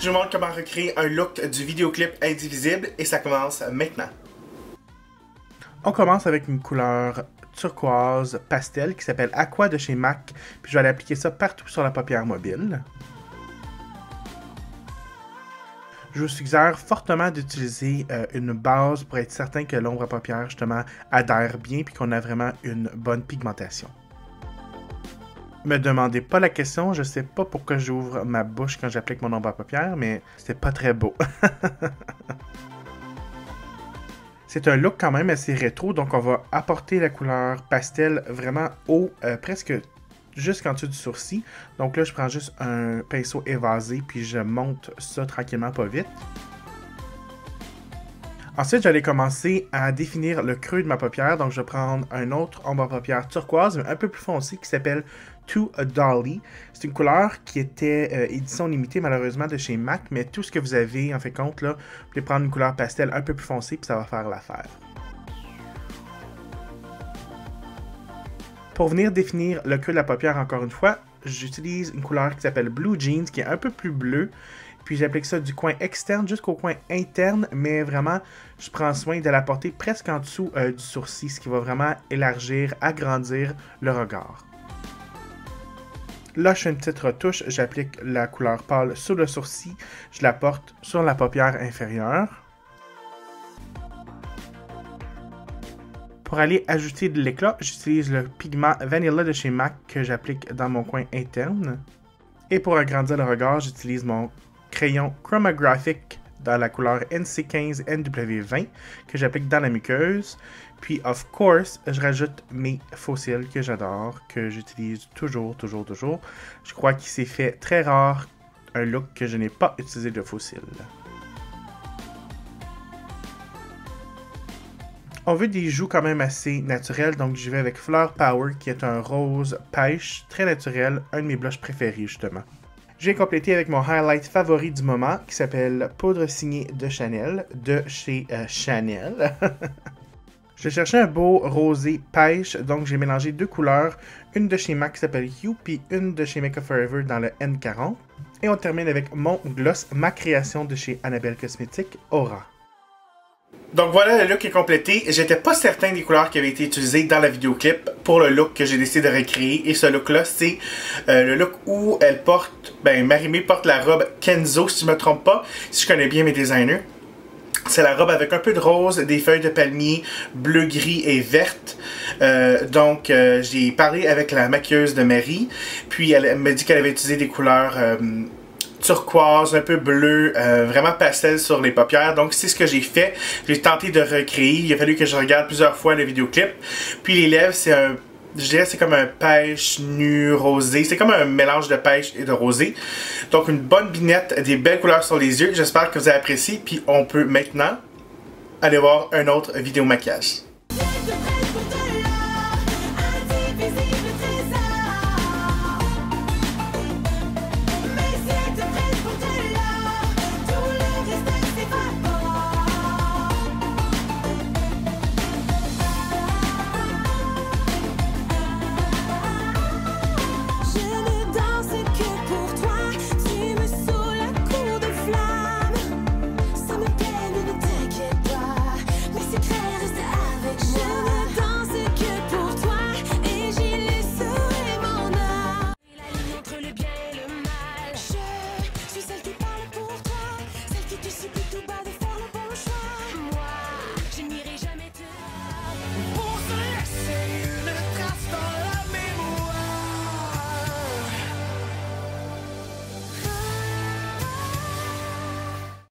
Je vous montre comment recréer un look du vidéoclip Indivisible et ça commence maintenant. On commence avec une couleur turquoise pastel qui s'appelle Aqua de chez MAC. Puis je vais aller appliquer ça partout sur la paupière mobile. Je vous suggère fortement d'utiliser une base pour être certain que l'ombre à paupières justement adhère bien et qu'on a vraiment une bonne pigmentation. Me demandez pas la question, je sais pas pourquoi j'ouvre ma bouche quand j'applique mon ombre à paupières, mais c'est pas très beau. C'est un look quand même assez rétro, donc on va apporter la couleur pastel vraiment haut, presque jusqu'en dessous du sourcil. Donc là, je prends juste un pinceau évasé, puis je monte ça tranquillement, pas vite. Ensuite, j'allais commencer à définir le creux de ma paupière. Donc, je vais prendre un autre ombre à paupières turquoise, mais un peu plus foncé, qui s'appelle To a Dolly. C'est une couleur qui était édition limitée, malheureusement, de chez MAC. Mais tout ce que vous avez, en fait compte, là, vous pouvez prendre une couleur pastel un peu plus foncée, puis ça va faire l'affaire. Pour venir définir le creux de la paupière, encore une fois, j'utilise une couleur qui s'appelle Blue Jeans, qui est un peu plus bleue. Puis j'applique ça du coin externe jusqu'au coin interne, mais vraiment, je prends soin de l'apporter presque en dessous du sourcil, ce qui va vraiment élargir, agrandir le regard. Là, je fais une petite retouche, j'applique la couleur pâle sur le sourcil, je la porte sur la paupière inférieure. Pour aller ajouter de l'éclat, j'utilise le pigment Vanilla de chez MAC que j'applique dans mon coin interne. Et pour agrandir le regard, j'utilise mon crayon Chromographic dans la couleur NC15 NW20 que j'applique dans la muqueuse. Puis, of course, je rajoute mes faux cils que j'adore, que j'utilise toujours. Je crois qu'il s'est fait très rare un look que je n'ai pas utilisé de faux cils. On veut des joues quand même assez naturelles, donc j'y vais avec Flower Power qui est un rose pêche très naturel, un de mes blushs préférés justement. Je viens compléter avec mon highlight favori du moment qui s'appelle Poudre signée de Chanel, de chez Chanel. Je cherchais un beau rosé pêche, donc j'ai mélangé deux couleurs, une de chez MAC qui s'appelle Hue, puis une de chez Makeup Forever dans le N40. Et on termine avec mon gloss, ma création de chez Annabelle Cosmetics, Aura. Donc voilà, le look est complété. J'étais pas certain des couleurs qui avaient été utilisées dans la vidéoclip pour le look que j'ai décidé de recréer. Et ce look-là, c'est le look où elle porte, Marimé porte la robe Kenzo, si je me trompe pas, si je connais bien mes designers. C'est la robe avec un peu de rose, des feuilles de palmier, bleu, gris et verte. J'ai parlé avec la maquilleuse de Marie, puis elle m'a dit qu'elle avait utilisé des couleurs turquoise, un peu bleu, vraiment pastel sur les paupières. Donc c'est ce que j'ai fait. J'ai tenté de recréer. Il a fallu que je regarde plusieurs fois le vidéoclip. Puis les lèvres, c'est un... Je dirais c'est comme un pêche nu rosé. C'est comme un mélange de pêche et de rosé. Donc une bonne binette, des belles couleurs sur les yeux. J'espère que vous avez apprécié. Puis on peut maintenant aller voir un autre vidéo maquillage.